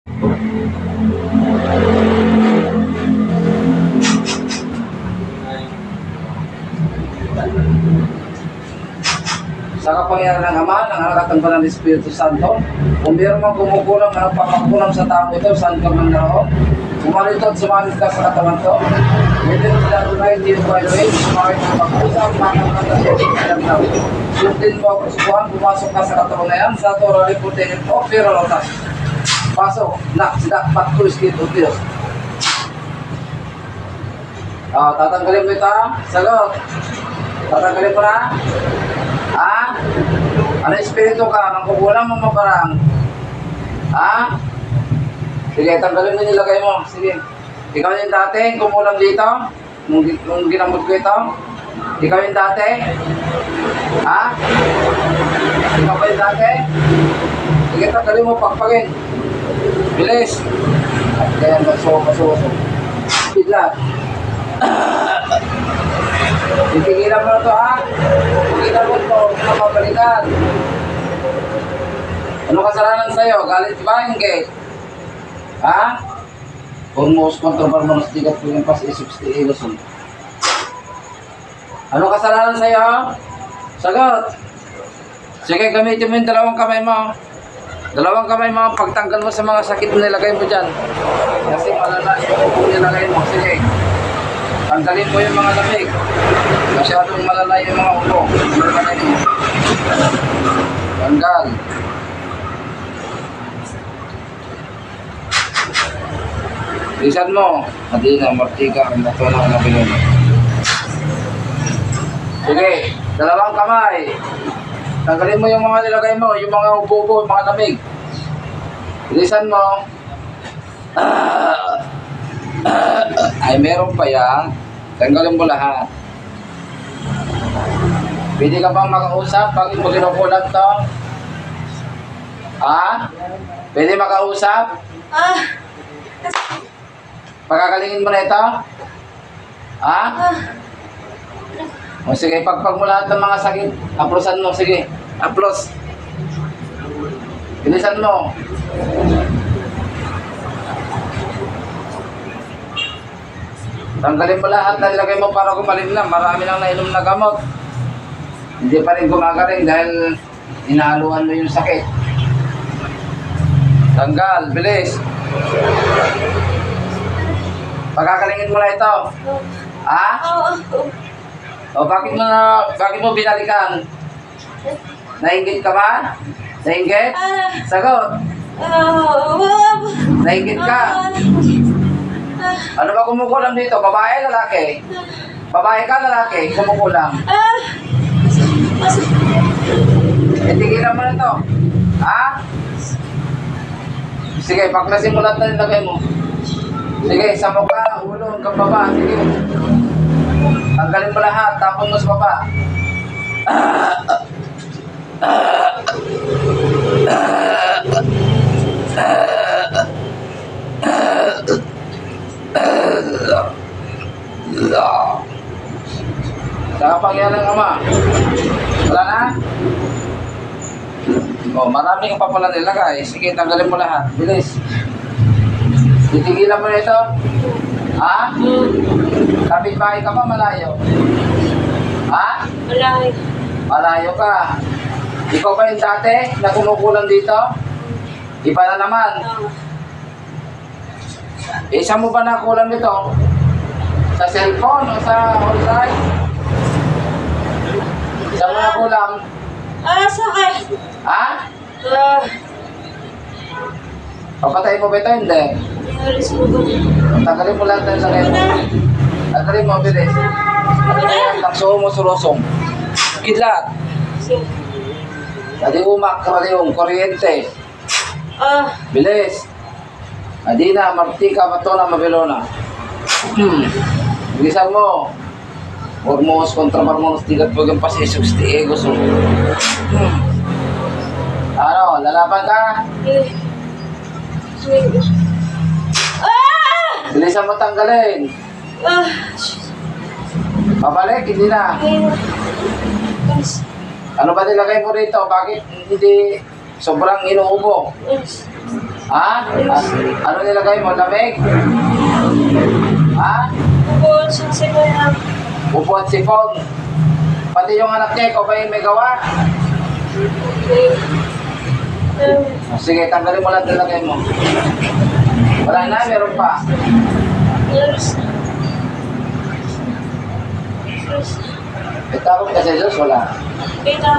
Sa kapangyarihan ng Ama, ng Anak at ng Banal na Espiritu Santo, kung mayroon mang kumukulang na nagpapakulang sa tao ito, saan ka man naroon, umarito at sumalit ka sa katawan to, hindi mo sila tunay, hindi mo kailawin, sumakit ng pag-usap, makakatasin, sundin mo ang kusubuhan, pumasok ka sa katawan na yan, sa Torah, Liputin, o Pero Lotas. Pasok, na, sila, Patro, Espiritu, Diyos. Tatanggalin mo ito, sagot. Tatanggalin mo na. Ano espiritu ka? Nang kukulang mo maparang? Sige, tanggalin mo, nilagay mo. Sige. Ikaw yung dati, kumulang dito. Nung ginamot ko ito. Ikaw yung dati. Ikaw ba yung dati? Sige, tanggalin mo, pakpagin. Bilis. Kaya, baso. Bigla. Titigilan mo na ito, Titigilan mo ito, mapapalitan. Ano kasalanan sa'yo? Galit ba, Ingge? Purmos kontra parmanos tigat po yung pas isubsti ilusun. Ano kasalanan sa'yo? Sagot! Sige, gamitin mo yung dalawang kamay mo. Dalawang kamay mo, pagtanggal mo sa mga sakit na nilagay mo dyan. Kasi malala yung nilagay mo. Sige. Tanggalin mo yung mga lamig. Masyadong malalay yung mga ulo. Tanggal. Bilisan mo. Madina, martika, bato ng nabilon. Sige, dalawang kamay. Tanggalin mo yung mga nilagay mo, yung mga ubo-ubo, yung mga lamig. Bilisan mo. Ay, meron pa yan. Tanggalin mo lahat. Pwede ka bang makausap? Bakit mo kinukulat to? Pwede makausap? Pagkakalingin mo na ito? O sige, pagpag mo lahat ng mga sakit. Aplosan mo, sige. Aplos. Bilisan mo. Tanggalin mo lahat na nilagay mo para kumalim lang. Marami lang nainom na gamot. Hindi pa rin gumagaling dahil inahaluan mo yung sakit. Tanggal, bilis. Pagkakalingin mo na ito. O bakit mo binalikan? Nainggit ka ba? Nainggit? Sagot. Nainggit ka? Ano ba kumukulang dito? Babae, lalaki? Babae ka, lalaki? Kumukulang? Tigilan mo na ito. Sige, paklasin mo lahat na nilagay mo. Sige, sa mukha, ulo, hanggang baba. Sige. Tanggalin mo lahat, tapon mo sa baba. Sa kapangyarihan ng Ama. Wala na? Marami ka pa pala nilagay. Sige, tanggalin mo lahat. Bilis. Titigilan mo na ito. Kapit-bahay ka pa, malayo? Malayo. Malayo ka. Ikaw ba yung dati na kumukulang dito? Iba na naman. Saan mo ba nakulang nito? Sa cellphone o sa online? Saan mo nakulang? Sakit. Papatay mo ba ito? Hindi. Tagalin mo lahat ng sakit. Tagalin mo, bilis. Takso mo surosong. Kidlat. Tadi umak, kaliung, kuryente. Bilis. Adina, martika, batona, mabilona. Bilisan mo. Hormos kontra hormos tigat po yung pasisubsti ego. Ano, lalaban ka? Bilisan mo tanggalin. Babalik, hindi na. Ano ba nilagay mo rito? Bakit hindi sobrang inuubo? Ha? Ano nilagay mo? Lamig? Ha? Bukod sa sigaya. Upo at sipon. Pati yung anak niya, ikaw ba yung may gawa? Sige, tanggalin mo lang nilagay mo. Wala na, meron pa. Yes. Itakot ka sa Diyos, wala. Kita.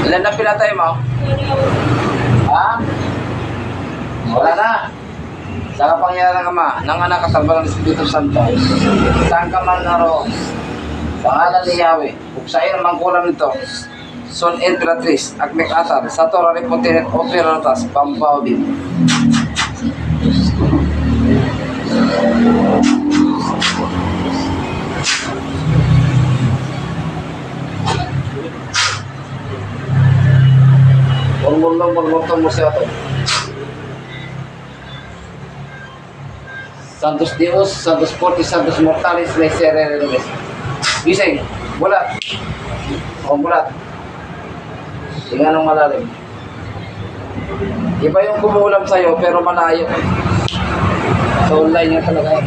Ilan na pinatay mo? Ha? Wala na. Sa kapangyarihan ng Ama, ng Anak at ng Banal na Espiritu Santo, saan ka man naroon, sa ngalan ni Yahweh, buksain ang mangkulam nito, Son Imperatriz, Akmek Atar, Sator Aripotinet, Operatas, Pampaudin. Murmurtong mo siya ito. Santos Dios, Santos Fortis, Santos Mortalis, Miserere Lumis. Gising, bulat. O bulat. Tingnan ng malalim. Iba yung kumulam sa'yo, pero malayo. So online nga talaga.